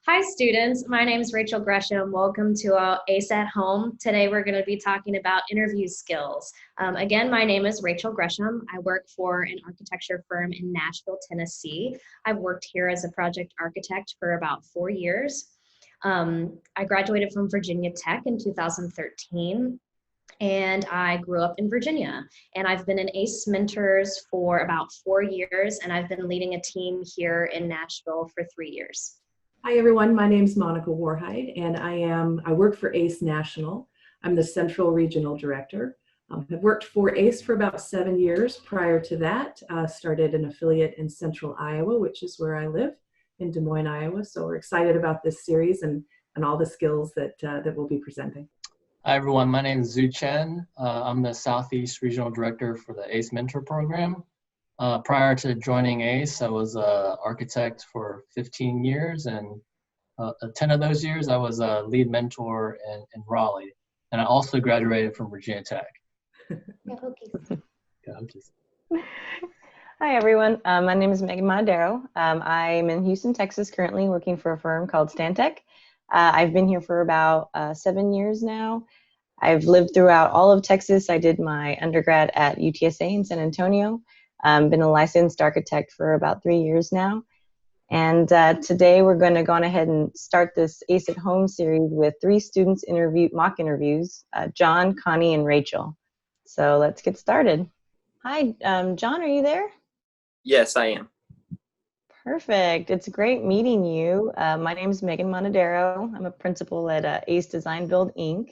Hi students, my name is Rachel Gresham. Welcome to our ACE at Home. Today we're going to be talking about interview skills. Again, my name is Rachel Gresham. I work for an architecture firm in Nashville, Tennessee. I've worked here as a project architect for about 4 years. I graduated from Virginia Tech in 2013. And I grew up in Virginia, and I've been in ACE Mentors for about 4 years, and I've been leading a team here in Nashville for 3 years. Hi everyone, my name is Monica Warhide, and I work for ACE National. I'm the Central Regional Director. I've worked for ACE for about 7 years. Prior to that, started an affiliate in Central Iowa, which is where I live, in Des Moines, Iowa. So we're excited about this series and all the skills that we'll be presenting. Hi everyone, my name is Zhu Chen. I'm the Southeast Regional Director for the ACE Mentor Program. Prior to joining ACE, I was an architect for 15 years, and 10 of those years I was a lead mentor in Raleigh. And I also graduated from Virginia Tech. Go Hokies. Go Hokies. Hi everyone, my name is Megan Monadero. I'm in Houston, Texas, currently working for a firm called Stantec. I've been here for about 7 years now. I've lived throughout all of Texas. I did my undergrad at UTSA in San Antonio. Been a licensed architect for about 3 years now. And today we're going to go on ahead and start this ACE at Home series with 3 students mock interviews, John, Connie, and Rachel. So let's get started. Hi, John, are you there? Yes, I am. Perfect. It's great meeting you. My name is Megan Monadero. I'm a principal at ACE Design Build, Inc.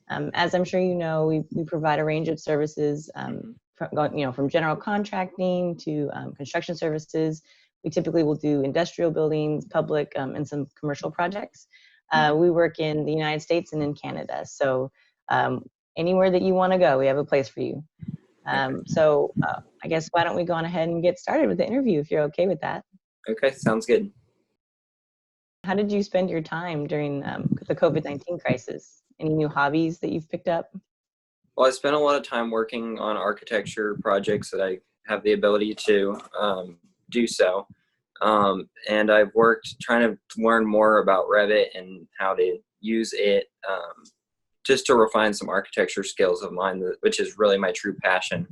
As I'm sure you know, we provide a range of services, from general contracting to construction services. We typically will do industrial buildings, public, and some commercial projects. We work in the United States and in Canada. So anywhere that you want to go, we have a place for you. So I guess why don't we go on ahead and get started with the interview if you're okay with that. Okay, sounds good. How did you spend your time during the COVID-19 crisis? Any new hobbies that you've picked up? Well, I spent a lot of time working on architecture projects that I have the ability to do so. And I've worked trying to learn more about Revit and how to use it just to refine some architecture skills of mine, which is really my true passion.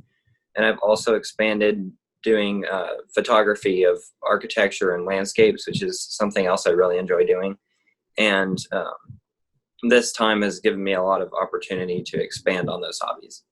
And I've also expanded doing photography of architecture and landscapes, which is something else I really enjoy doing. And this time has given me a lot of opportunity to expand on those hobbies.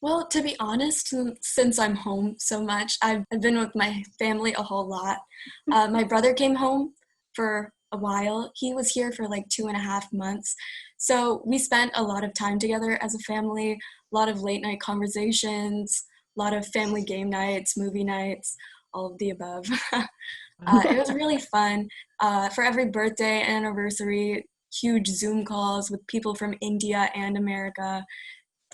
Well, to be honest, since I'm home so much, I've been with my family a whole lot. My brother came home for a while. He was here for like 2.5 months. So we spent a lot of time together as a family, a lot of late night conversations, a lot of family game nights, movie nights, all of the above. It was really fun. For every birthday and anniversary, huge Zoom calls with people from India and America.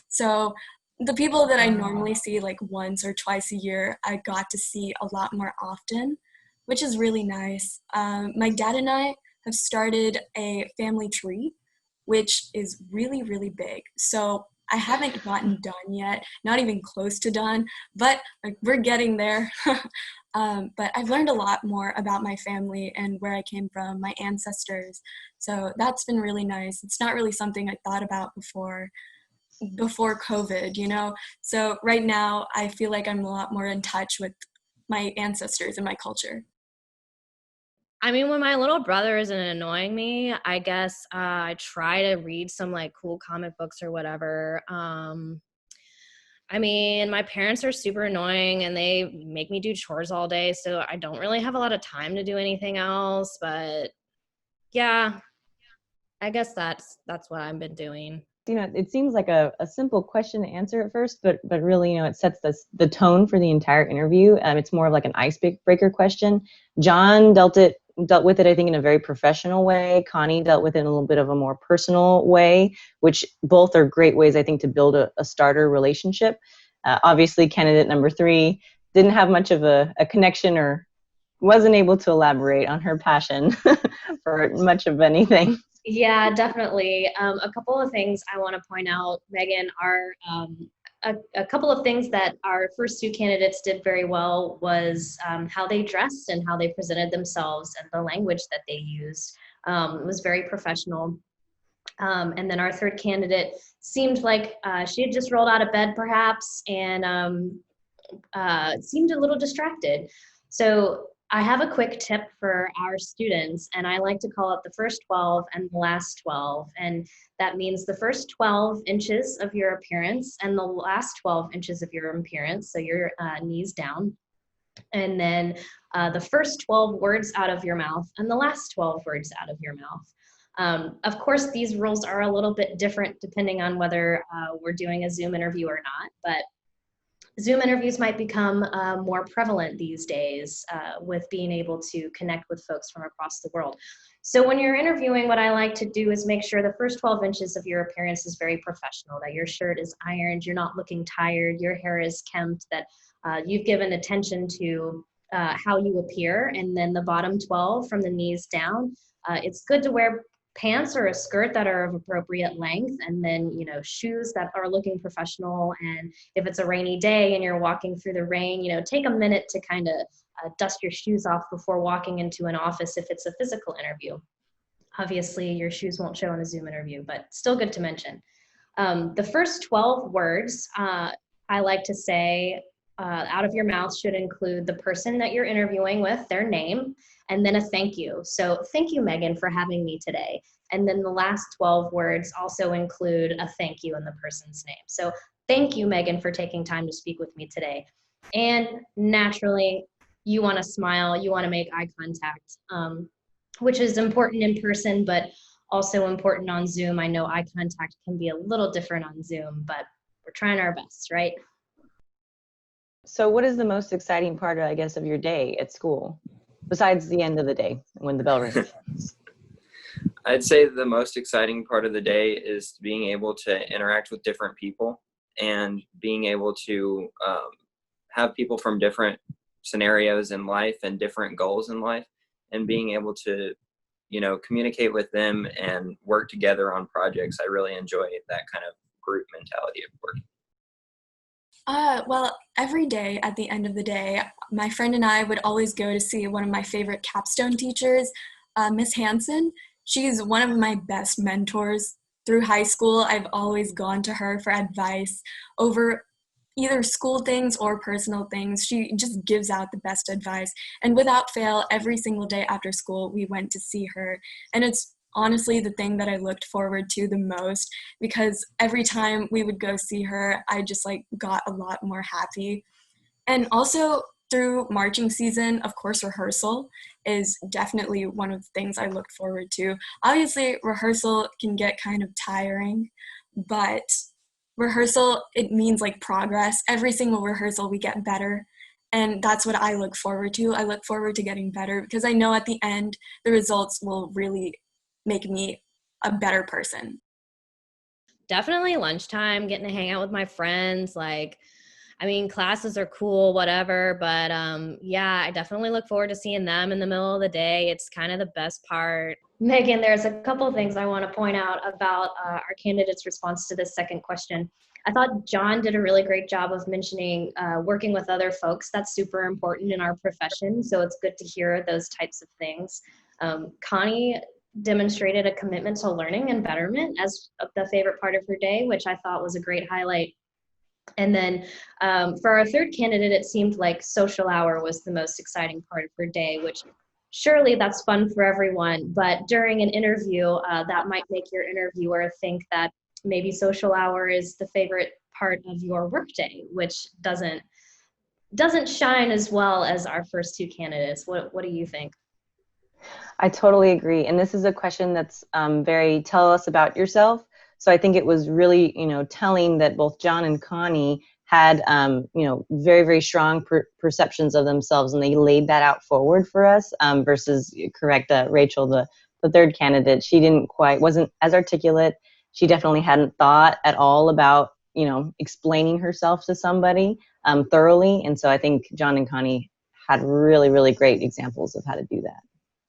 So the people that I normally see like once or twice a year, I got to see a lot more often, which is really nice. My dad and I have started a family tree, which is really, really big. So I haven't gotten done yet, not even close to done, but we're getting there. But I've learned a lot more about my family and where I came from, my ancestors. So that's been really nice. It's not really something I thought about before COVID, you know? So right now I feel like I'm a lot more in touch with my ancestors and my culture. I mean, when my little brother isn't annoying me, I guess I try to read some like cool comic books or whatever. I mean, my parents are super annoying and they make me do chores all day, so I don't really have a lot of time to do anything else. But yeah, I guess that's what I've been doing. You know, it seems like a simple question to answer at first, but really, you know, it sets the tone for the entire interview. It's more of like an icebreaker question. John dealt with it, I think, in a very professional way. Connie dealt with it in a little bit of a more personal way, which both are great ways, I think, to build a starter relationship. Obviously, candidate number 3 didn't have much of a connection or wasn't able to elaborate on her passion for much of anything. Yeah, definitely. A couple of things I want to point out, Megan, are a couple of things that our first two candidates did very well was how they dressed and how they presented themselves and the language that they used. It was very professional. And then our third candidate seemed like she had just rolled out of bed perhaps and seemed a little distracted. So I have a quick tip for our students, and I like to call it the first 12 and the last 12. And that means the first 12 inches of your appearance and the last 12 inches of your appearance, so your knees down. And then the first 12 words out of your mouth and the last 12 words out of your mouth. Of course, these rules are a little bit different depending on whether we're doing a Zoom interview or not, but Zoom interviews might become more prevalent these days with being able to connect with folks from across the world. So when you're interviewing, what I like to do is make sure the first 12 inches of your appearance is very professional, that your shirt is ironed, you're not looking tired, your hair is kempt, that you've given attention to how you appear. And then the bottom 12 from the knees down, it's good to wear pants or a skirt that are of appropriate length, and then, you know, shoes that are looking professional. And if it's a rainy day and you're walking through the rain, you know, take a minute to kind of dust your shoes off before walking into an office if it's a physical interview. Obviously, your shoes won't show in a Zoom interview, but still good to mention. The first 12 words, I like to say, out of your mouth should include the person that you're interviewing with, their name, and then a thank you. So thank you, Megan, for having me today. And then the last 12 words also include a thank you in the person's name. So thank you, Megan, for taking time to speak with me today. And naturally, you want to smile, you want to make eye contact, which is important in person, but also important on Zoom. I know eye contact can be a little different on Zoom, but we're trying our best, right? So what is the most exciting part, I guess, of your day at school, besides the end of the day when the bell rings? I'd say the most exciting part of the day is being able to interact with different people and being able to have people from different scenarios in life and different goals in life, and being able to, you know, communicate with them and work together on projects. I really enjoy that kind of group mentality of work. Well, every day at the end of the day, my friend and I would always go to see one of my favorite capstone teachers, Miss Hanson. She's one of my best mentors. Through high school, I've always gone to her for advice over either school things or personal things. She just gives out the best advice. And without fail, every single day after school, we went to see her. And it's honestly the thing that I looked forward to the most, because every time we would go see her, I just got a lot more happy. And also through marching season, of course, rehearsal is definitely one of the things I look forward to. Obviously, rehearsal can get kind of tiring, but rehearsal, it means progress. Every single rehearsal we get better. And that's what I look forward to. I look forward to getting better because I know at the end, the results will really make me a better person. Definitely lunchtime, getting to hang out with my friends. Classes are cool, whatever, but yeah, I definitely look forward to seeing them in the middle of the day. It's kind of the best part. Megan, there's a couple things I want to point out about our candidate's response to this second question. I thought John did a really great job of mentioning working with other folks. That's super important in our profession, so it's good to hear those types of things. Connie demonstrated a commitment to learning and betterment as the favorite part of her day, which I thought was a great highlight. And then for our third candidate, it seemed like social hour was the most exciting part of her day, which surely that's fun for everyone. But during an interview, that might make your interviewer think that maybe social hour is the favorite part of your workday, which doesn't shine as well as our first two candidates. What do you think? I totally agree. And this is a question that's very tell us about yourself. So I think it was really, telling that both John and Connie had, very, very strong perceptions of themselves, and they laid that out forward for us versus Rachel, the third candidate. She wasn't as articulate. She definitely hadn't thought at all about, explaining herself to somebody thoroughly. And so I think John and Connie had really, really great examples of how to do that.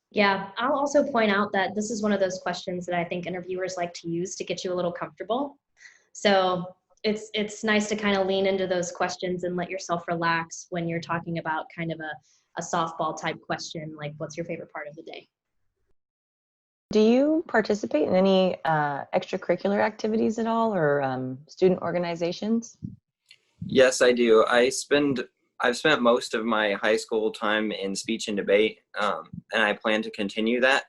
Yeah, I'll also point out that this is one of those questions that I think interviewers like to use to get you a little comfortable. So it's nice to kind of lean into those questions and let yourself relax when you're talking about kind of a softball type question, like what's your favorite part of the day? Do you participate in any extracurricular activities at all, or student organizations? Yes, I do. I've spent most of my high school time in speech and debate, and I plan to continue that.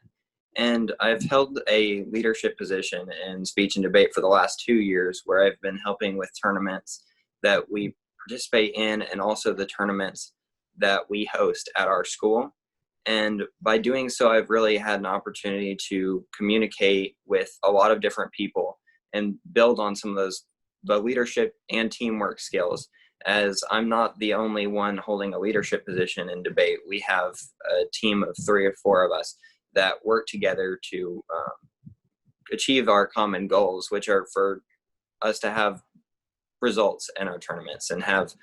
And I've held a leadership position in speech and debate for the last 2 years, where I've been helping with tournaments that we participate in and also the tournaments that we host at our school. And by doing so, I've really had an opportunity to communicate with a lot of different people and build on some of the leadership and teamwork skills. As I'm not the only one holding a leadership position in debate, we have a team of 3 or 4 of us that work together to achieve our common goals, which are for us to have results in our tournaments and have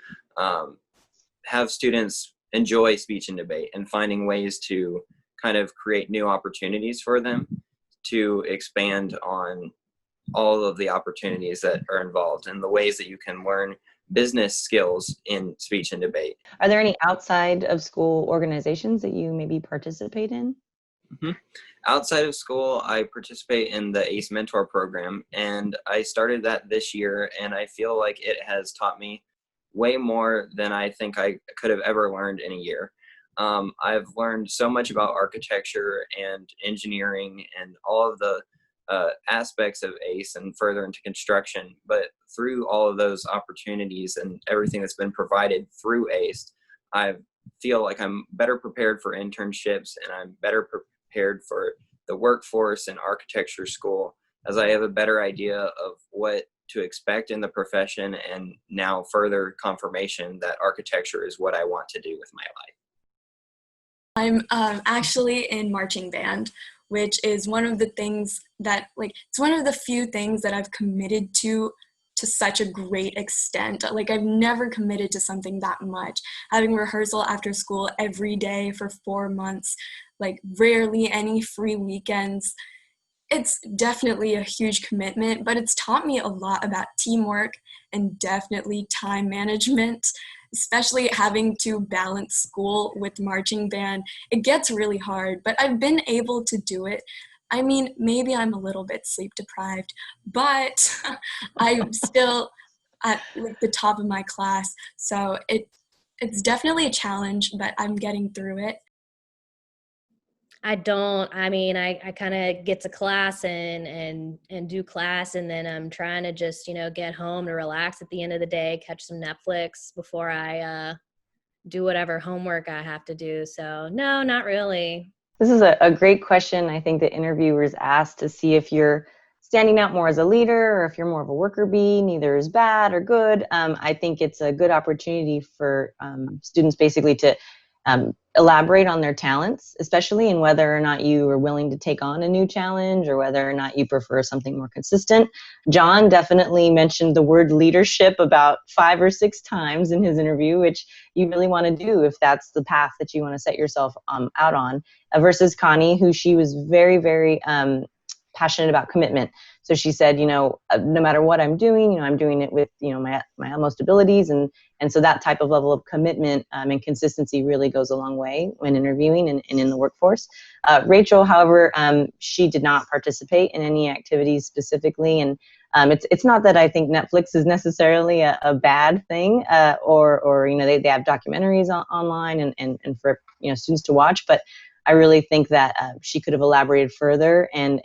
students enjoy speech and debate, and finding ways to kind of create new opportunities for them to expand on all of the opportunities that are involved and the ways that you can learn business skills in speech and debate. Are there any outside of school organizations that you maybe participate in? Mm-hmm. Outside of school, I participate in the ACE Mentor program, and I started that this year, and I feel like it has taught me way more than I think I could have ever learned in a year. I've learned so much about architecture and engineering and all of the aspects of ACE and further into construction, but through all of those opportunities and everything that's been provided through ACE, I feel like I'm better prepared for internships, and I'm better prepared for the workforce and architecture school, as I have a better idea of what to expect in the profession, and now further confirmation that architecture is what I want to do with my life. I'm actually in marching band, which is one of the things that, it's one of the few things that I've committed to such a great extent. Like, I've never committed to something that much. Having rehearsal after school every day for 4 months, like rarely any free weekends. It's definitely a huge commitment, but it's taught me a lot about teamwork and definitely time management, especially having to balance school with marching band. It gets really hard, but I've been able to do it. I mean, maybe I'm a little bit sleep deprived, but I'm still at like the top of my class. So it's definitely a challenge, but I'm getting through it. I kind of get to class and do class, and then I'm trying to just, get home to relax at the end of the day, catch some Netflix before I do whatever homework I have to do. So no, not really. This is a great question. I think the interviewers asked to see if you're standing out more as a leader or if you're more of a worker bee. Neither is bad or good. I think it's a good opportunity for students basically to elaborate on their talents, especially in whether or not you are willing to take on a new challenge or whether or not you prefer something more consistent. John definitely mentioned the word leadership about 5 or 6 times in his interview, which you really want to do if that's the path that you want to set yourself out on, versus Connie, who she was very, very passionate about commitment. So she said, no matter what I'm doing, I'm doing it with, my utmost abilities. And so that type of level of commitment and consistency really goes a long way when interviewing and in the workforce. Rachel, however, she did not participate in any activities specifically. And it's not that I think Netflix is necessarily a bad thing, or they have documentaries online and for students to watch, but I really think that she could have elaborated further and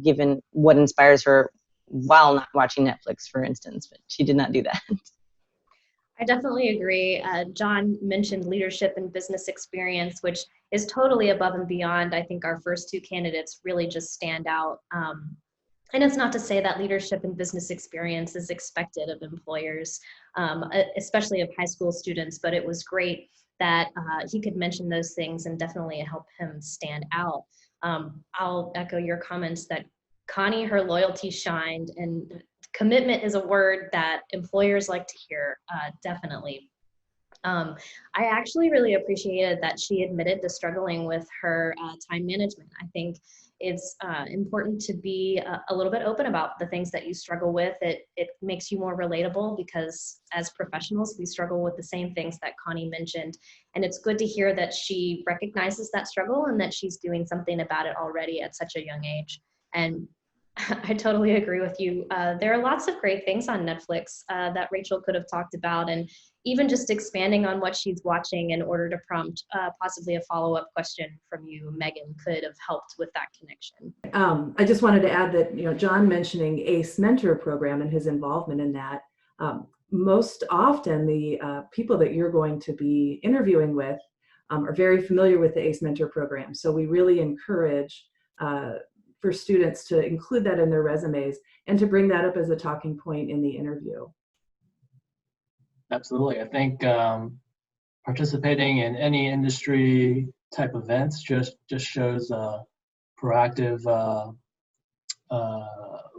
given what inspires her while not watching Netflix, for instance, but she did not do that. I definitely agree. John mentioned leadership and business experience, which is totally above and beyond. I think our first 2 candidates really just stand out. And it's not to say that leadership and business experience is expected of employers, especially of high school students, but it was great that he could mention those things and definitely help him stand out. I'll echo your comments that Connie, her loyalty shined, and commitment is a word that employers like to hear, definitely. I actually really appreciated that she admitted to struggling with her time management. I think it's important to be a little bit open about the things that you struggle with. It makes you more relatable because as professionals, we struggle with the same things that Connie mentioned. And it's good to hear that she recognizes that struggle and that she's doing something about it already at such a young age. And I totally agree with you. There are lots of great things on Netflix that Rachel could have talked about, and even just expanding on what she's watching in order to prompt possibly a follow-up question from you, Megan, could have helped with that connection. I just wanted to add that, John mentioning ACE Mentor Program and his involvement in that, most often the people that you're going to be interviewing with are very familiar with the ACE Mentor Program. So we really encourage for students to include that in their resumes and to bring that up as a talking point in the interview. Absolutely. I think participating in any industry type events just shows a proactive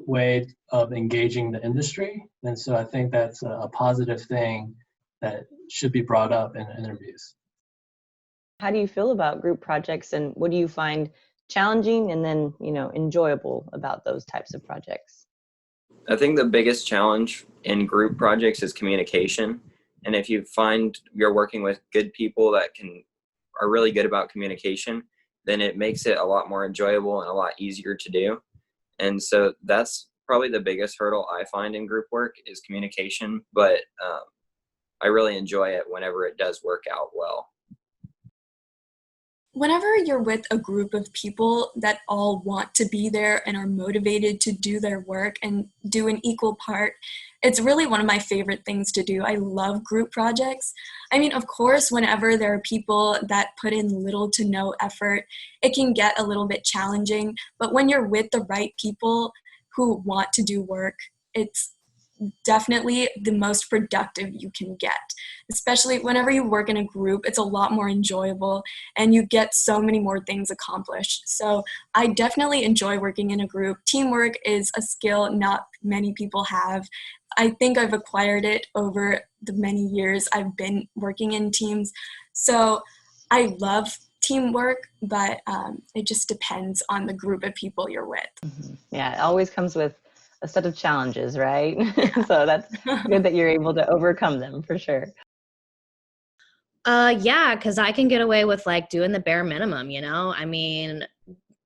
way of engaging the industry. And so I think that's a positive thing that should be brought up in interviews. How do you feel about group projects, and what do you find challenging and then, enjoyable about those types of projects? I think the biggest challenge in group projects is communication. And if you find you're working with good people that are really good about communication, then it makes it a lot more enjoyable and a lot easier to do. And so that's probably the biggest hurdle I find in group work is communication. But I really enjoy it whenever it does work out well. Whenever you're with a group of people that all want to be there and are motivated to do their work and do an equal part, it's really one of my favorite things to do. I love group projects. I mean, of course, whenever there are people that put in little to no effort, it can get a little bit challenging. But when you're with the right people who want to do work, it's definitely the most productive you can get. Especially whenever you work in a group, it's a lot more enjoyable and you get so many more things accomplished. So I definitely enjoy working in a group. Teamwork is a skill not many people have. I think I've acquired it over the many years I've been working in teams. So I love teamwork, but it just depends on the group of people you're with. Mm-hmm. Yeah, it always comes with a set of challenges, right? So that's good that you're able to overcome them for sure. Yeah, because I can get away with like doing the bare minimum, I mean,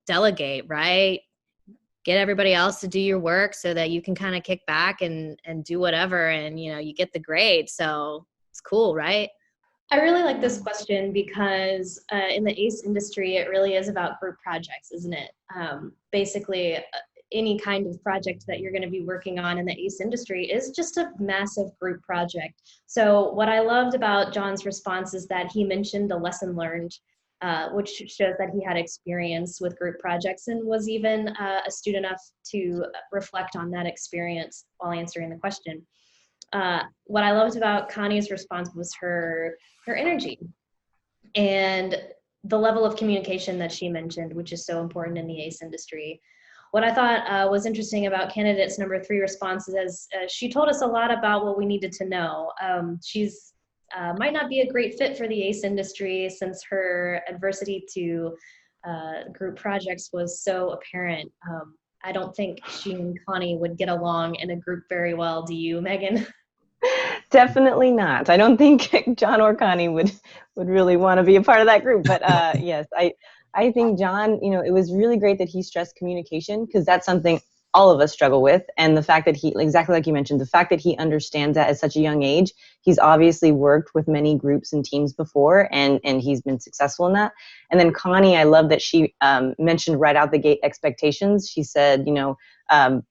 delegate, right? Get everybody else to do your work so that you can kind of kick back and do whatever, and you get the grade. So it's cool, right? I really like this question because in the ACE industry, it really is about group projects, isn't it? Basically, any kind of project that you're going to be working on in the ACE industry is just a massive group project. So what I loved about John's response is that he mentioned a lesson learned, which shows that he had experience with group projects and was even astute enough to reflect on that experience while answering the question. What I loved about Connie's response was her energy and the level of communication that she mentioned, which is so important in the ACE industry. What I thought was interesting about candidates number 3 responses is she told us a lot about what we needed to know. She's might not be a great fit for the ACE industry since her adversity to group projects was so apparent. I don't think she and Connie would get along in a group very well. Do you, Megan? Definitely not. I don't think John or Connie would really want to be a part of that group. But yes, I think John, it was really great that he stressed communication, because that's something all of us struggle with. And the fact that he, exactly like you mentioned, the fact that he understands that at such a young age, he's obviously worked with many groups and teams before, and he's been successful in that. And then Connie, I love that she mentioned right out the gate expectations. She said,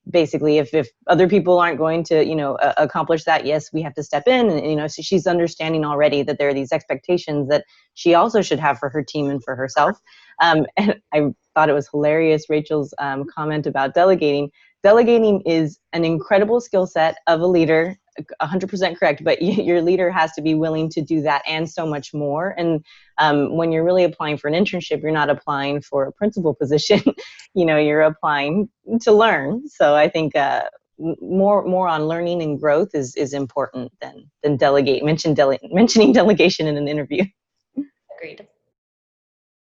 basically, if other people aren't going to, accomplish that, yes, we have to step in. And, so she's understanding already that there are these expectations that she also should have for her team and for herself. And I thought it was hilarious, Rachel's comment about delegating. Delegating is an incredible skill set of a leader, 100% correct, but your leader has to be willing to do that and so much more. And when you're really applying for an internship, you're not applying for a principal position, you're applying to learn. So I think more on learning and growth is important than mentioning delegation in an interview. Agreed.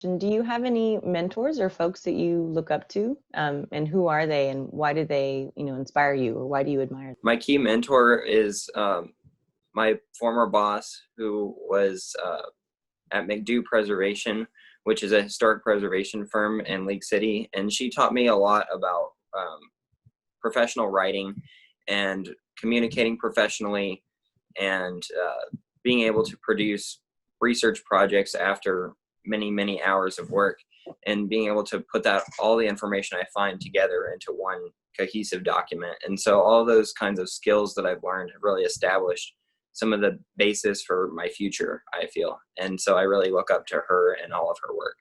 And do you have any mentors or folks that you look up to, and who are they, and why do they, inspire you, or why do you admire them? My key mentor is my former boss, who was at McDo Preservation, which is a historic preservation firm in League City, and she taught me a lot about professional writing and communicating professionally, and being able to produce research projects after many hours of work, and being able to put all the information I find together into one cohesive document. And so all those kinds of skills that I've learned have really established some of the basis for my future, I feel. And so I really look up to her and all of her work.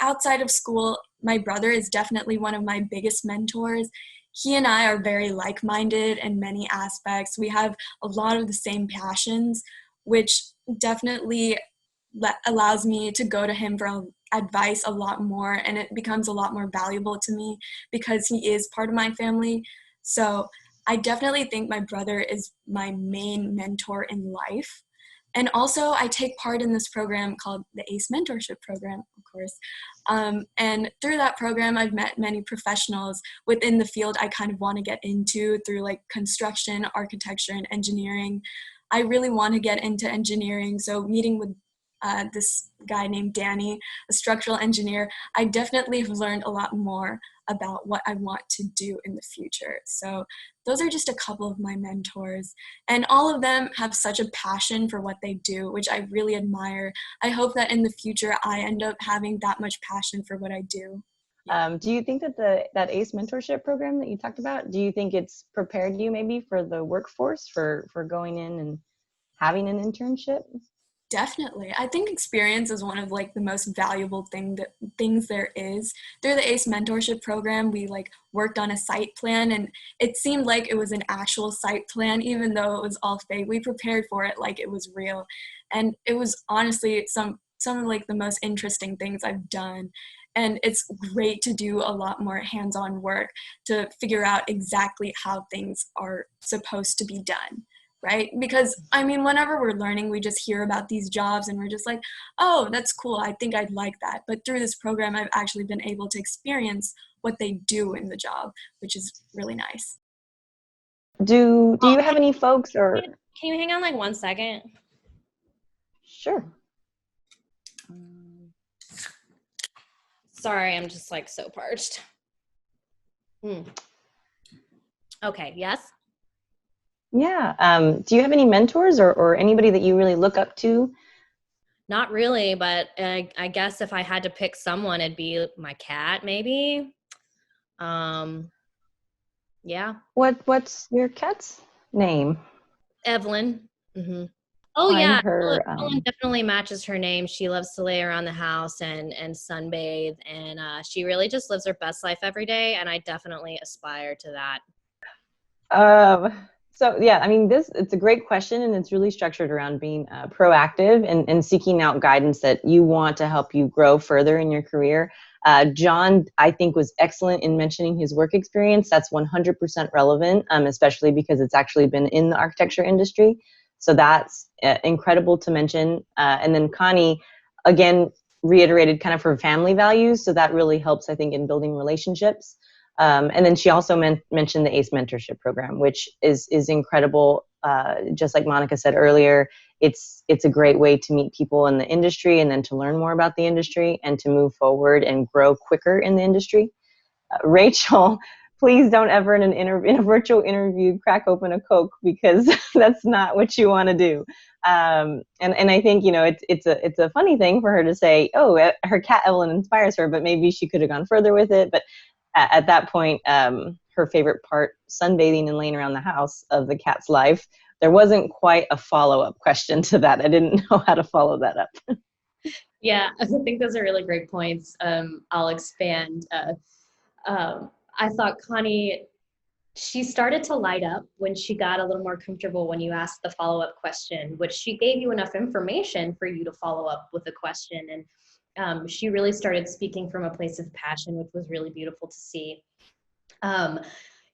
Outside of school, my brother is definitely one of my biggest mentors. He and I are very like-minded in many aspects. We have a lot of the same passions, which definitely allows me to go to him for advice a lot more, and it becomes a lot more valuable to me because he is part of my family. So I definitely think my brother is my main mentor in life. And also I take part in this program called the ACE Mentorship Program, of course. And through that program, I've met many professionals within the field I kind of want to get into through like construction, architecture, and engineering. I really want to get into engineering, so meeting with this guy named Danny, a structural engineer, I definitely have learned a lot more about what I want to do in the future. So those are just a couple of my mentors, and all of them have such a passion for what they do, which I really admire. I hope that in the future I end up having that much passion for what I do. Do you think that that ACE mentorship program that you talked about, do you think it's prepared you maybe for the workforce, for going in and having an internship? Definitely. I think experience is one of like the most valuable things there is. Through the ACE mentorship program, we like worked on a site plan, and it seemed like it was an actual site plan, even though it was all fake. We prepared for it like it was real. And it was honestly some of like the most interesting things I've done. And it's great to do a lot more hands-on work to figure out exactly how things are supposed to be done. Right? Because I mean, whenever we're learning, we just hear about these jobs and we're just like, oh, that's cool. I think I'd like that. But through this program, I've actually been able to experience what they do in the job, which is really nice. Do you have any folks or? Can you hang on like 1 second? Sure. Sorry, I'm just like so parched. Okay, yes? Yeah. Do you have any mentors or anybody that you really look up to? Not really, but I guess if I had to pick someone, it'd be my cat, maybe. Yeah. What's your cat's name? Evelyn. Mm-hmm. Oh Find yeah, her. Evelyn definitely matches her name. She loves to lay around the house and sunbathe, and she really just lives her best life every day, and I definitely aspire to that. So yeah, I mean, it's a great question, and it's really structured around being proactive and seeking out guidance that you want to help you grow further in your career. John, I think, was excellent in mentioning his work experience. That's 100% relevant, especially because it's actually been in the architecture industry. So that's incredible to mention. And then Connie, again, reiterated kind of her family values. So that really helps, I think, in building relationships. And then she also mentioned the ACE mentorship program, which is incredible. Just like Monica said earlier, it's a great way to meet people in the industry and then to learn more about the industry and to move forward and grow quicker in the industry. Rachel, please don't ever in a virtual interview crack open a Coke, because that's not what you want to do. And I think, it's a funny thing for her to say, oh, her cat Evelyn inspires her, but maybe she could have gone further with it. But at that point, her favorite part, sunbathing and laying around the house of the cat's life, there wasn't quite a follow-up question to that. I didn't know how to follow that up. Yeah, I think those are really great points. I'll expand. I thought Connie, she started to light up when she got a little more comfortable when you asked the follow-up question, which she gave you enough information for you to follow up with a question. And she really started speaking from a place of passion, which was really beautiful to see.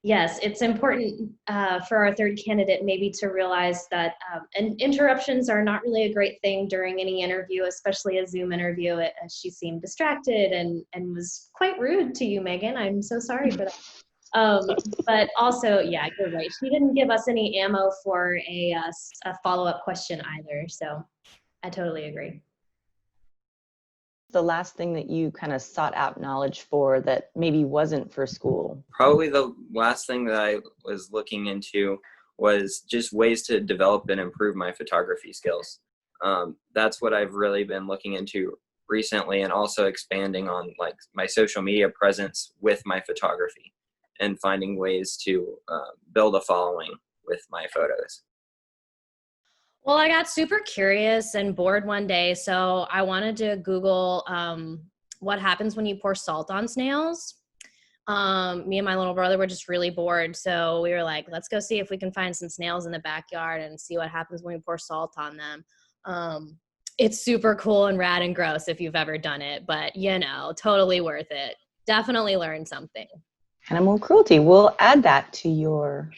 Yes, it's important for our third candidate maybe to realize that and interruptions are not really a great thing during any interview, especially a Zoom interview. She seemed distracted and was quite rude to you, Megan. I'm so sorry for that. But also, yeah, you're right. She didn't give us any ammo for a follow-up question either. So I totally agree. The last thing that you kind of sought out knowledge for that maybe wasn't for school? Probably the last thing that I was looking into was just ways to develop and improve my photography skills. That's what I've really been looking into recently, and also expanding on like my social media presence with my photography and finding ways to build a following with my photos. Well, I got super curious and bored one day, so I wanted to Google what happens when you pour salt on snails. Me and my little brother were just really bored, so we were like, let's go see if we can find some snails in the backyard and see what happens when we pour salt on them. It's super cool and rad and gross if you've ever done it, but totally worth it. Definitely learned something. Animal cruelty. We'll add that to your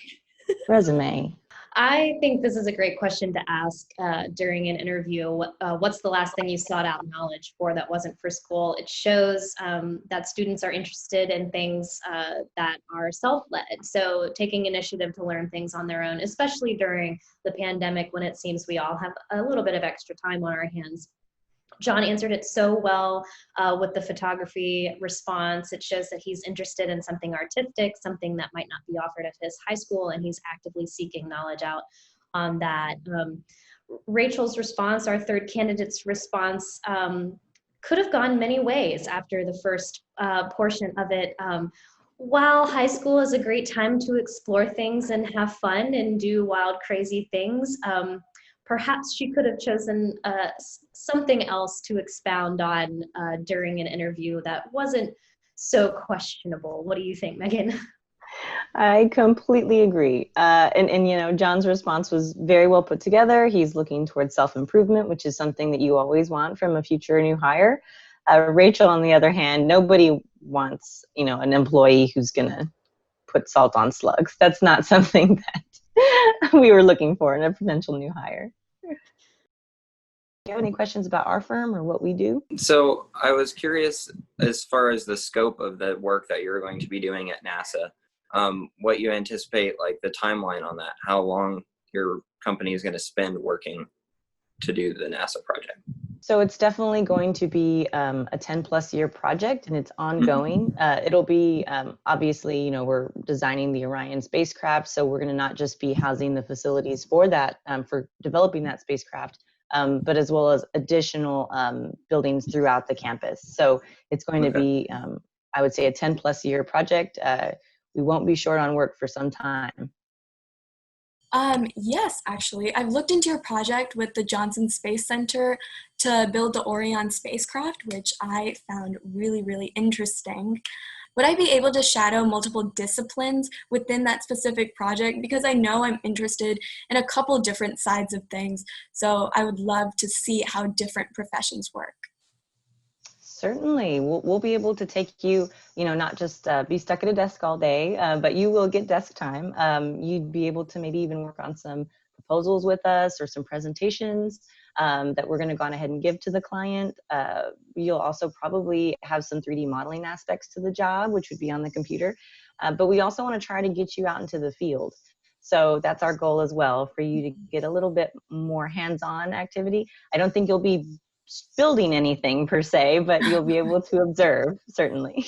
resume. I think this is a great question to ask during an interview. What's the last thing you sought out knowledge for that wasn't for school? It shows that students are interested in things that are self-led. So taking initiative to learn things on their own, especially during the pandemic when it seems we all have a little bit of extra time on our hands. John answered it so well with the photography response. It shows that he's interested in something artistic, something that might not be offered at his high school, and he's actively seeking knowledge out on that. Rachel's response, our third candidate's response, could have gone many ways after the first portion of it. While high school is a great time to explore things and have fun and do wild, crazy things, perhaps she could have chosen something else to expound on during an interview that wasn't so questionable. What do you think, Megan? I completely agree. And John's response was very well put together. He's looking towards self-improvement, which is something that you always want from a future new hire. Rachel, on the other hand, nobody wants, an employee who's going to put salt on slugs. That's not something that we were looking for in a potential new hire. Do you have any questions about our firm or what we do? So I was curious as far as the scope of the work that you're going to be doing at NASA, what you anticipate, like the timeline on that, how long your company is going to spend working to do the NASA project. So it's definitely going to be a 10+ year project, and it's ongoing. It'll be, obviously, we're designing the Orion spacecraft, so we're going to not just be housing the facilities for that, for developing that spacecraft, but as well as additional buildings throughout the campus. So it's going to be, I would say, a 10+ year project. We won't be short on work for some time. Yes, actually. I've looked into your project with the Johnson Space Center to build the Orion spacecraft, which I found really, really interesting. Would I be able to shadow multiple disciplines within that specific project? Because I know I'm interested in a couple different sides of things, so I would love to see how different professions work. Certainly, we'll be able to take you, not just be stuck at a desk all day, but you will get desk time. You'd be able to maybe even work on some proposals with us or some presentations that we're going to go on ahead and give to the client. You'll also probably have some 3D modeling aspects to the job, which would be on the computer. But we also want to try to get you out into the field. So that's our goal as well, for you to get a little bit more hands-on activity. I don't think you'll be building anything per se, but you'll be able to observe, certainly.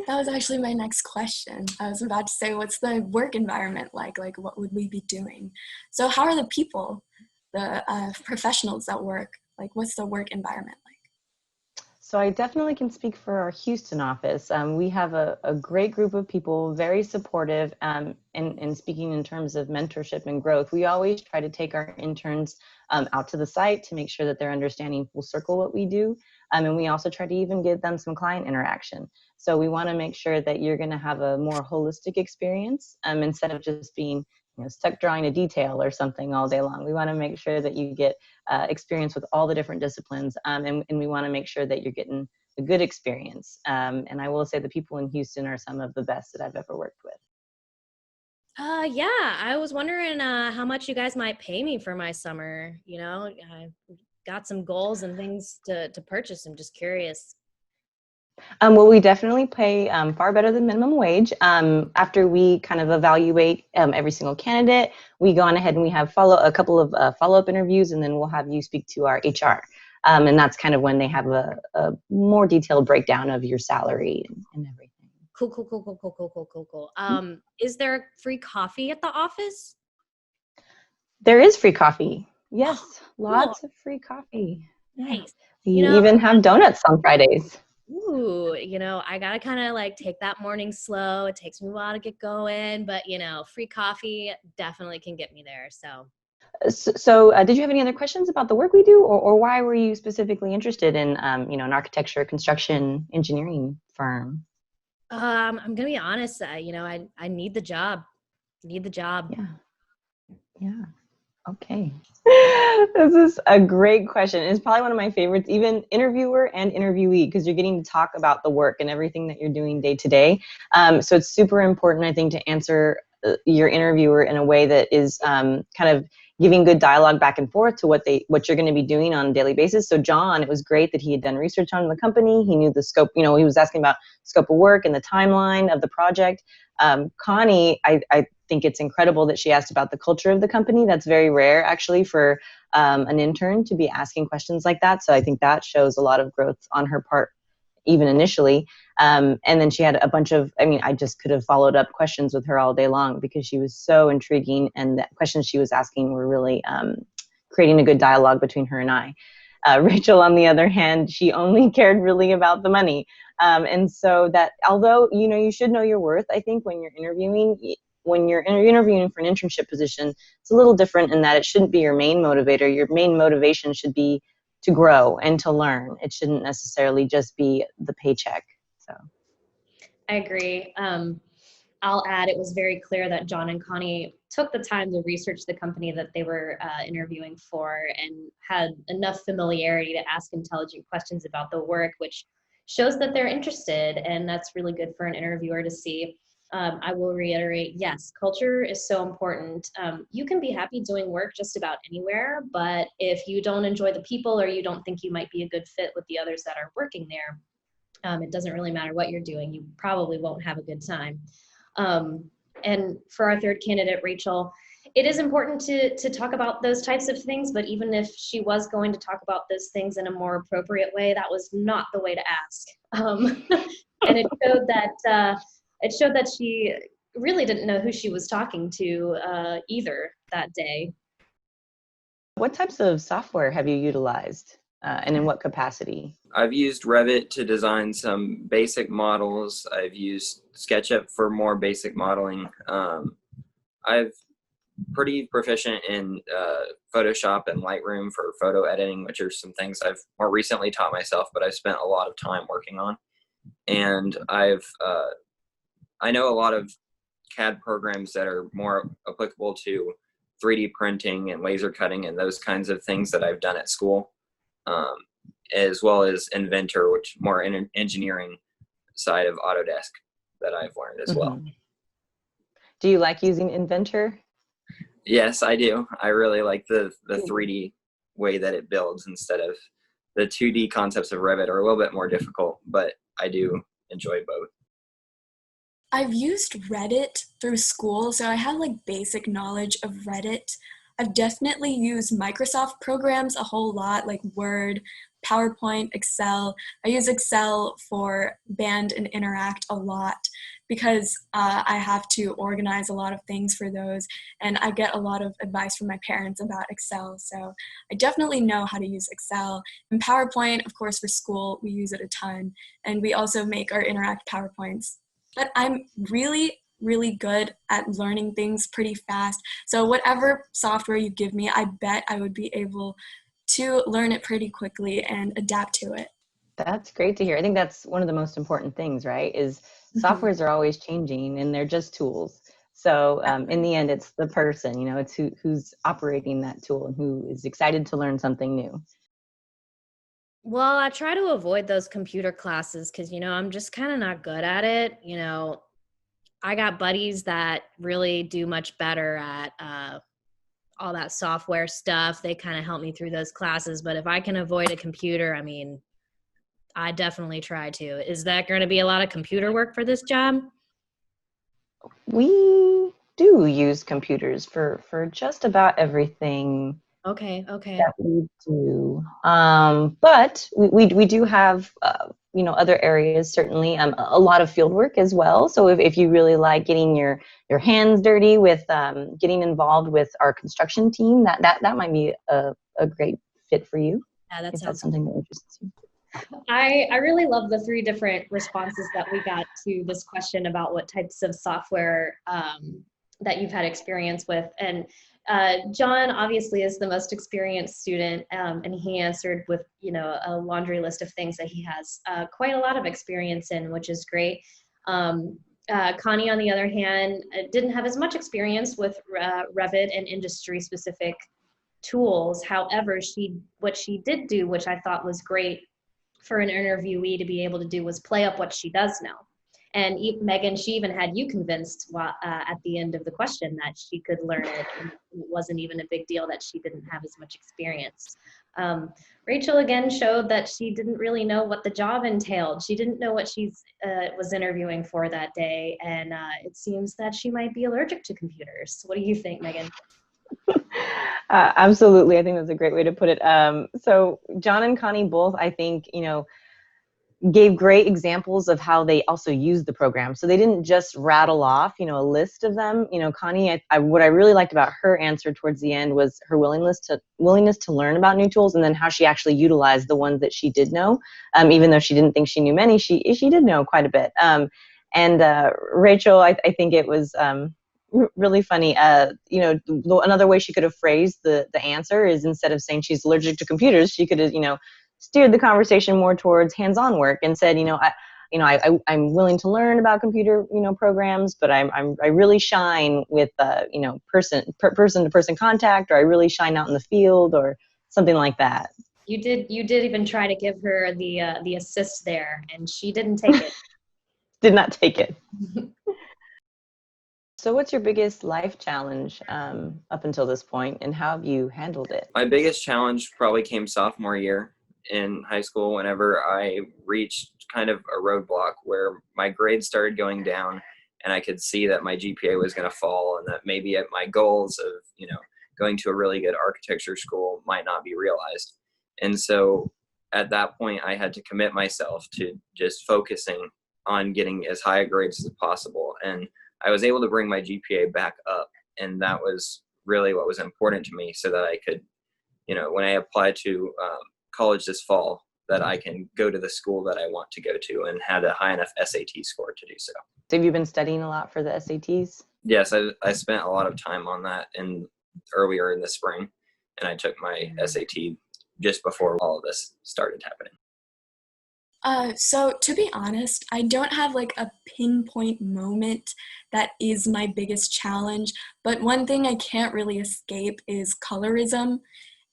That was actually my next question. I was about to say, what's the work environment like? Like, what would we be doing? So how are the people, the professionals that work? Like, what's the work environment like? So I definitely can speak for our Houston office. We have a great group of people, very supportive, and speaking in terms of mentorship and growth. We always try to take our interns out to the site to make sure that they're understanding full circle what we do. And we also try to even give them some client interaction. So we want to make sure that you're going to have a more holistic experience instead of just being stuck drawing a detail or something all day long. We want to make sure that you get experience with all the different disciplines, and we want to make sure that you're getting a good experience. And I will say the people in Houston are some of the best that I've ever worked with. Yeah, I was wondering how much you guys might pay me for my summer. You know, I got some goals and things to purchase. I'm just curious. Well, we definitely pay far better than minimum wage. After we kind of evaluate every single candidate, we go on ahead and we have a couple of follow-up interviews, and then we'll have you speak to our HR. And that's kind of when they have a more detailed breakdown of your salary and everything. Cool, cool, cool, cool, cool, cool, cool, cool, cool. Is there free coffee at the office? There is free coffee. Oh, Yes, cool. lots of free coffee. Yeah. Nice. We You know, even have donuts on Fridays. ooh, I gotta kind of like take that morning slow. It takes me a while to get going, but free coffee definitely can get me there. So, So, did you have any other questions about the work we do, or why were you specifically interested in, an architecture, construction, engineering firm? I'm gonna be honest. I need the job. Need the job. Yeah, yeah. Okay. This is a great question. It's probably one of my favorites, even interviewer and interviewee, because you're getting to talk about the work and everything that you're doing day to day. So it's super important, I think, to answer your interviewer in a way that is kind of giving good dialogue back and forth to what you're going to be doing on a daily basis. So John, it was great that he had done research on the company. He knew the scope. He was asking about scope of work and the timeline of the project. Connie, I think it's incredible that she asked about the culture of the company. That's very rare, actually, for an intern to be asking questions like that. So I think that shows a lot of growth on her part, even initially. And then she had a bunch of, I just could have followed up questions with her all day long because she was so intriguing, and the questions she was asking were really creating a good dialogue between her and I. Rachel, on the other hand, she only cared really about the money. And so that, although, you should know your worth, I think when you're interviewing for an internship position, it's a little different in that it shouldn't be your main motivator. Your main motivation should be to grow and to learn. It shouldn't necessarily just be the paycheck. So I agree. I'll add, it was very clear that John and Connie took the time to research the company that they were interviewing for and had enough familiarity to ask intelligent questions about the work, which shows that they're interested, and that's really good for an interviewer to see. I will reiterate, yes, culture is so important. You can be happy doing work just about anywhere, but if you don't enjoy the people or you don't think you might be a good fit with the others that are working there, it doesn't really matter what you're doing. You probably won't have a good time. And for our third candidate, Rachel, it is important to talk about those types of things, but even if she was going to talk about those things in a more appropriate way, that was not the way to ask. And it showed that she really didn't know who she was talking to either that day. what types of software have you utilized, and in what capacity? I've used Revit to design some basic models. I've used SketchUp for more basic modeling. I've pretty proficient in Photoshop and Lightroom for photo editing, which are some things I've more recently taught myself, but I've spent a lot of time working on. And I know a lot of CAD programs that are more applicable to 3D printing and laser cutting and those kinds of things that I've done at school, as well as Inventor, which more engineering side of Autodesk that I've learned as well. Do you like using Inventor? Yes, I do. I really like the 3D way that it builds instead of the 2D concepts of Revit are a little bit more difficult, but I do enjoy both. I've used Reddit through school, so I have like basic knowledge of Reddit. I've definitely used Microsoft programs a whole lot, like Word, PowerPoint, Excel. I use Excel for Band and Interact a lot because I have to organize a lot of things for those, and I get a lot of advice from my parents about Excel, so I definitely know how to use Excel. And PowerPoint, of course, for school, we use it a ton, and we also make our Interact PowerPoints. But I'm really, really good at learning things pretty fast. So whatever software you give me, I bet I would be able to learn it pretty quickly and adapt to it. That's great to hear. I think that's one of the most important things, right? Is softwares are always changing and they're just tools. So in the end, it's the person, it's who's operating that tool and who is excited to learn something new. Well, I try to avoid those computer classes because, I'm just kind of not good at it. I got buddies that really do much better at all that software stuff. They kind of help me through those classes. But if I can avoid a computer, I mean, I definitely try to. Is that going to be a lot of computer work for this job? We do use computers for just about everything Okay. that we do. But we do have, other areas, certainly, a lot of field work as well. So if you really like getting your hands dirty with getting involved with our construction team, that might be a great fit for you, Yeah, that if sounds that's something that interests you. I really love the 3 different responses that we got to this question about what types of software that you've had experience with. And John obviously is the most experienced student, and he answered with, a laundry list of things that he has quite a lot of experience in, which is great. Connie, on the other hand, didn't have as much experience with Revit and industry-specific tools. However, what she did do, which I thought was great for an interviewee to be able to do, was play up what she does know. And Megan, she even had you convinced at the end of the question that she could learn it, and it wasn't even a big deal that she didn't have as much experience. Rachel again showed that she didn't really know what the job entailed. She didn't know what she was interviewing for that day, and it seems that she might be allergic to computers. What do you think, Megan? Absolutely. I think that's a great way to put it. So John and Connie both, I think, gave great examples of how they also use the program. So they didn't just rattle off, a list of them. Connie, what I really liked about her answer towards the end was her willingness to learn about new tools, and then how she actually utilized the ones that she did know. Even though she didn't think she knew many, she did know quite a bit. And Rachel, I think it was really funny. Another way she could have phrased the answer is, instead of saying she's allergic to computers, she could have, steered the conversation more towards hands-on work and said, I'm willing to learn about computer, programs, but I really shine with, person-to-person contact, or I really shine out in the field, or something like that. You did even try to give her the assist there, and she didn't take it. Did not take it. So what's your biggest life challenge up until this point, and how have you handled it? My biggest challenge probably came sophomore year in high school, whenever I reached kind of a roadblock where my grades started going down, and I could see that my GPA was going to fall, and that maybe my goals of, going to a really good architecture school might not be realized. And so at that point, I had to commit myself to just focusing on getting as high grades as possible. And I was able to bring my GPA back up, and that was really what was important to me, so that I could, when I applied to college this fall, that I can go to the school that I want to go to, and had a high enough SAT score to do so. Have you been studying a lot for the SATs? Yes, I spent a lot of time on that earlier in the spring, and I took my SAT just before all of this started happening. So to be honest, I don't have like a pinpoint moment that is my biggest challenge, but one thing I can't really escape is colorism.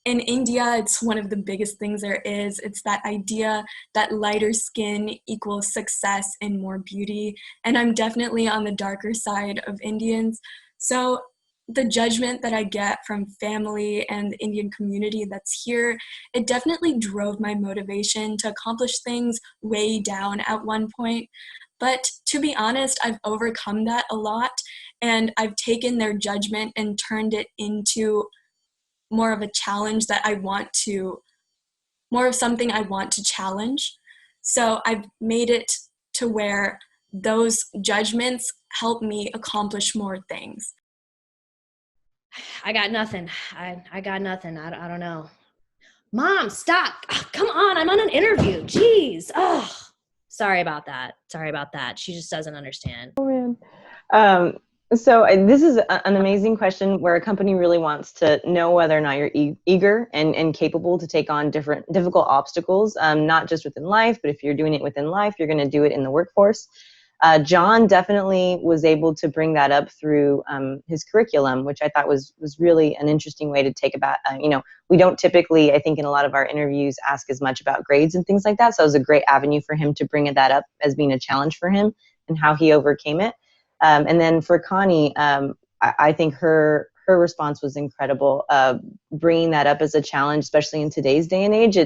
In India, it's one of the biggest things there is. It's that idea that lighter skin equals success and more beauty, and I'm definitely on the darker side of Indians. So the judgment that I get from family and the Indian community that's here, it definitely drove my motivation to accomplish things way down at one point. But to be honest, I've overcome that a lot, and I've taken their judgment and turned it into more of a challenge that more of something I want to challenge. So I've made it to where those judgments help me accomplish more things. I got nothing. I got nothing. I don't know. Mom, stop. Oh, come on. I'm on an interview. Jeez. Oh, sorry about that. She just doesn't understand. Oh, man. So this is an amazing question, where a company really wants to know whether or not you're eager and capable to take on difficult obstacles, not just within life, but if you're doing it within life, you're going to do it in the workforce. John definitely was able to bring that up through his curriculum, which I thought was really an interesting way to take about, we don't typically, I think in a lot of our interviews, ask as much about grades and things like that. So it was a great avenue for him to bring that up as being a challenge for him and how he overcame it. And then for Connie, I think her response was incredible. Bringing that up as a challenge, especially in today's day and age,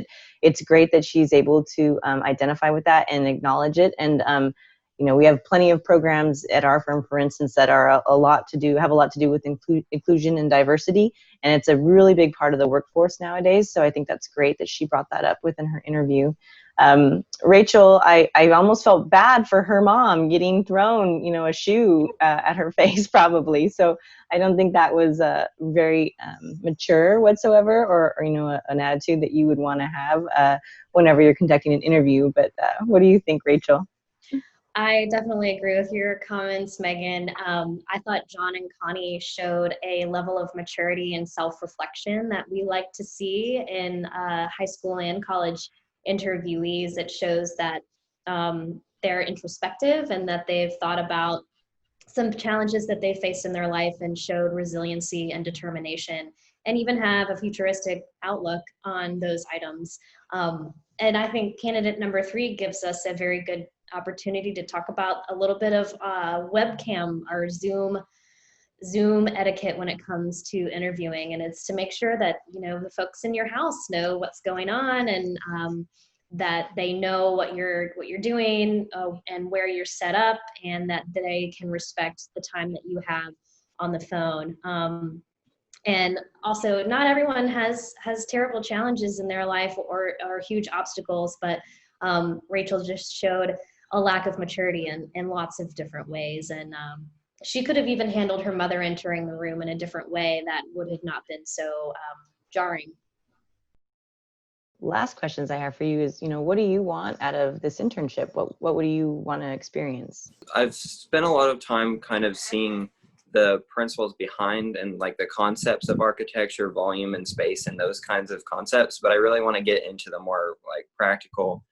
it's great that she's able to identify with that and acknowledge it. And we have plenty of programs at our firm, for instance, that are have a lot to do with inclusion and diversity, and it's a really big part of the workforce nowadays. So I think that's great that she brought that up within her interview. Rachel, I almost felt bad for her mom getting thrown, a shoe at her face, probably. So I don't think that was very mature whatsoever, or an attitude that you would want to have whenever you're conducting an interview. But what do you think, Rachel? I definitely agree with your comments, Megan. I thought John and Connie showed a level of maturity and self-reflection that we like to see in high school and college interviewees. It shows that they're introspective and that they've thought about some challenges that they faced in their life and showed resiliency and determination, and even have a futuristic outlook on those items. And I think candidate number 3 gives us a very good opportunity to talk about a little bit of webcam or Zoom etiquette when it comes to interviewing. And it's to make sure that, the folks in your house know what's going on, and that they know what you're doing and where you're set up, and that they can respect the time that you have on the phone. And also, not everyone has terrible challenges in their life or huge obstacles, but Rachel just showed a lack of maturity in lots of different ways. And she could have even handled her mother entering the room in a different way that would have not been so jarring. Last questions I have for you is, what do you want out of this internship? What would you want to experience? I've spent a lot of time kind of seeing the principles behind and like the concepts of architecture, volume and space and those kinds of concepts, but I really want to get into the more like practical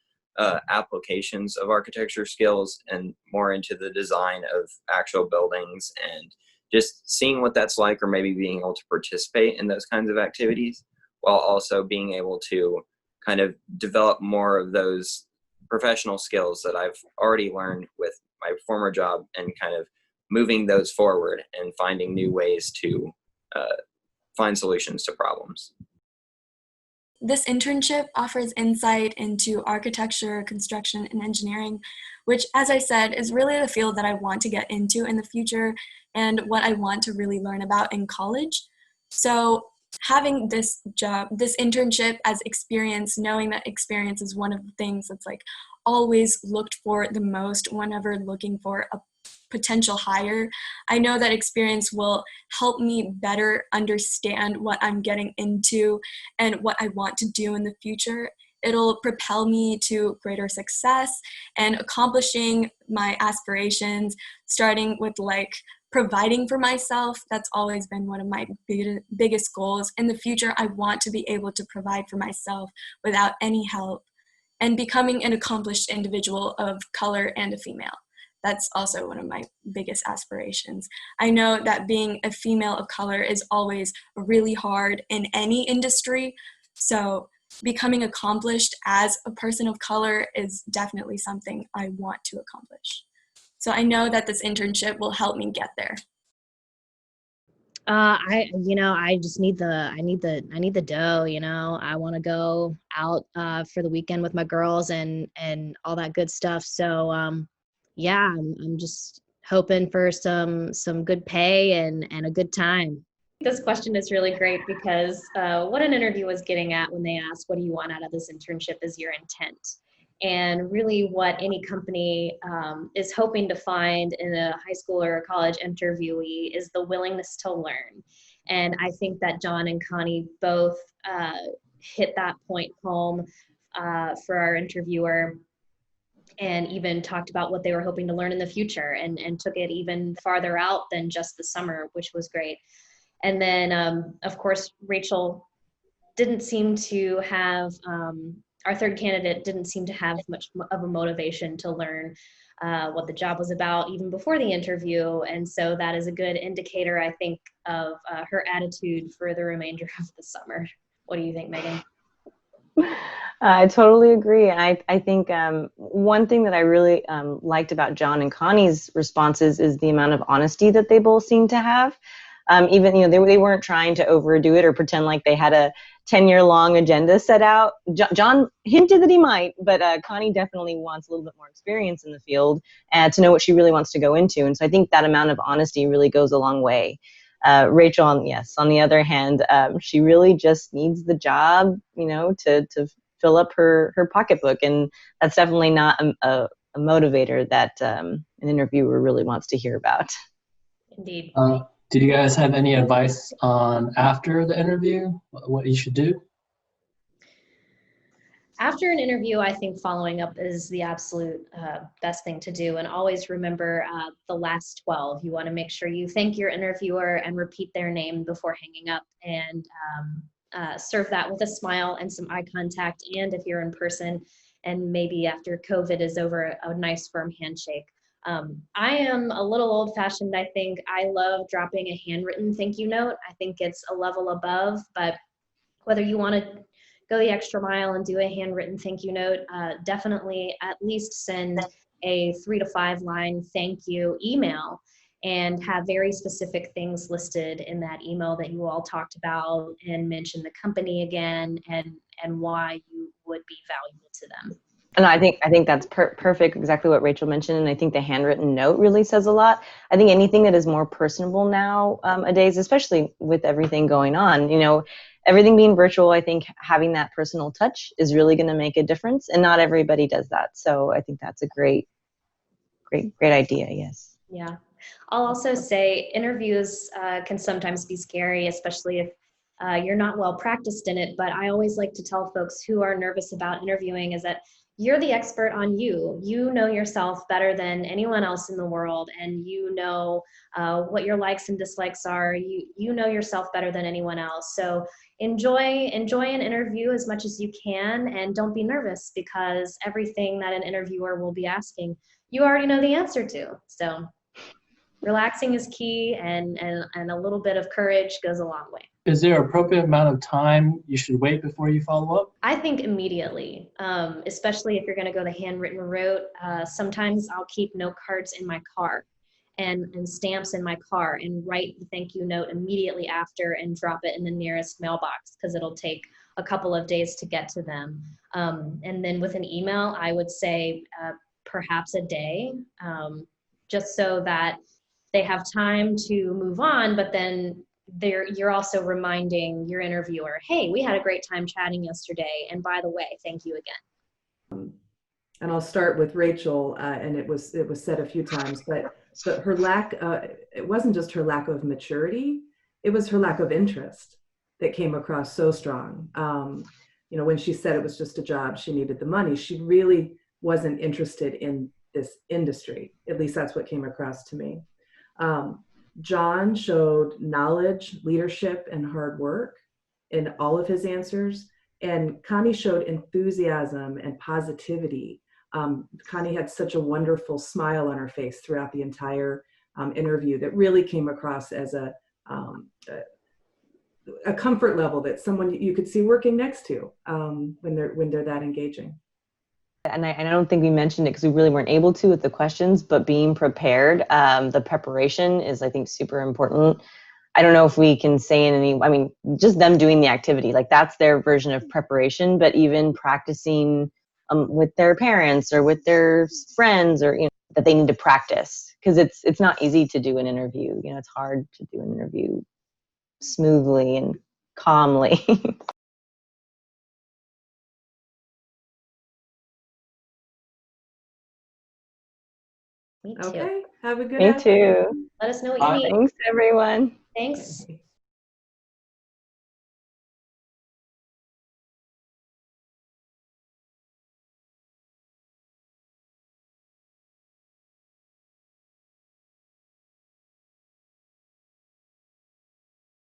applications of architecture skills and more into the design of actual buildings, and just seeing what that's like, or maybe being able to participate in those kinds of activities while also being able to kind of develop more of those professional skills that I've already learned with my former job, and kind of moving those forward and finding new ways to find solutions to problems. This internship offers insight into architecture, construction, and engineering, which, as I said, is really the field that I want to get into in the future and what I want to really learn about in college. So having this job, this internship as experience, knowing that experience is one of the things that's like always looked for the most whenever looking for a potential hire. I know that experience will help me better understand what I'm getting into and what I want to do in the future. It'll propel me to greater success and accomplishing my aspirations, starting with like providing for myself. That's always been one of my biggest goals. In the future, I want to be able to provide for myself without any help, and becoming an accomplished individual of color and a female. That's also one of my biggest aspirations. I know that being a female of color is always really hard in any industry. So becoming accomplished as a person of color is definitely something I want to accomplish. So I know that this internship will help me get there. I just need the dough, I want to go out for the weekend with my girls and all that good stuff. So yeah, I'm just hoping for some good pay and a good time. This question is really great because what an interview was getting at when they asked, what do you want out of this internship, is your intent. And really what any company is hoping to find in a high school or a college interviewee is the willingness to learn. And I think that John and Connie both hit that point home for our interviewer, and even talked about what they were hoping to learn in the future, and took it even farther out than just the summer, which was great. And then, of course, Rachel didn't seem to have, our third candidate didn't seem to have much of a motivation to learn what the job was about even before the interview. And so that is a good indicator, I think, of her attitude for the remainder of the summer. What do you think, Megan? I totally agree. And I think one thing that I really liked about John and Connie's responses is the amount of honesty that they both seem to have. Even, they weren't trying to overdo it or pretend like they had a 10-year-long agenda set out. John hinted that he might, but Connie definitely wants a little bit more experience in the field and to know what she really wants to go into. And so I think that amount of honesty really goes a long way. Rachel, on the other hand, she really just needs the job, to fill up her pocketbook. And that's definitely not a motivator that an interviewer really wants to hear about. Indeed. Did you guys have any advice on after the interview, what you should do? After an interview, I think following up is the absolute best thing to do. And always remember the last 12. You want to make sure you thank your interviewer and repeat their name before hanging up, and serve that with a smile and some eye contact. And if you're in person, and maybe after COVID is over, a nice firm handshake. I am a little old fashioned. I think I love dropping a handwritten thank you note. I think it's a level above, but whether you want to go the extra mile and do a handwritten thank you note, definitely at least send a 3 to 5 line thank you email and have very specific things listed in that email that you all talked about, and mention the company again and why you would be valuable to them. And I think that's perfect, exactly what Rachel mentioned. And I think the handwritten note really says a lot. I think anything that is more personable nowadays, especially with everything going on, everything being virtual, I think having that personal touch is really going to make a difference. And not everybody does that. So I think that's a great idea. Yes. Yeah. I'll also say interviews can sometimes be scary, especially if you're not well practiced in it. But I always like to tell folks who are nervous about interviewing is that you're the expert on you. You know yourself better than anyone else in the world, and you know what your likes and dislikes are. You know yourself better than anyone else. So enjoy an interview as much as you can, and don't be nervous, because everything that an interviewer will be asking, you already know the answer to. So relaxing is key, and a little bit of courage goes a long way. Is there an appropriate amount of time you should wait before you follow up? I think immediately, especially if you're going to go the handwritten route. Sometimes I'll keep note cards in my car and stamps in my car, and write the thank you note immediately after and drop it in the nearest mailbox, because it'll take a couple of days to get to them. And then with an email, I would say perhaps a day, just so that they have time to move on, but then you're also reminding your interviewer, hey, we had a great time chatting yesterday, and by the way, thank you again. And I'll start with Rachel, and it was said a few times, but her lack, it wasn't just her lack of maturity, it was her lack of interest that came across so strong. When she said it was just a job, she needed the money, she really wasn't interested in this industry. At least that's what came across to me. John showed knowledge, leadership, and hard work in all of his answers. And Connie showed enthusiasm and positivity. Connie had such a wonderful smile on her face throughout the entire interview that really came across as a comfort level that someone you could see working next to when they're that engaging. And I don't think we mentioned it because we really weren't able to with the questions, but being prepared, the preparation is, I think, super important. I don't know if we can say just them doing the activity, like that's their version of preparation, but even practicing with their parents or with their friends, or, that they need to practice, because it's not easy to do an interview. It's hard to do an interview smoothly and calmly. Me too. Okay, have a good Me afternoon. too. Let us know what you need. Thanks, everyone. Thanks.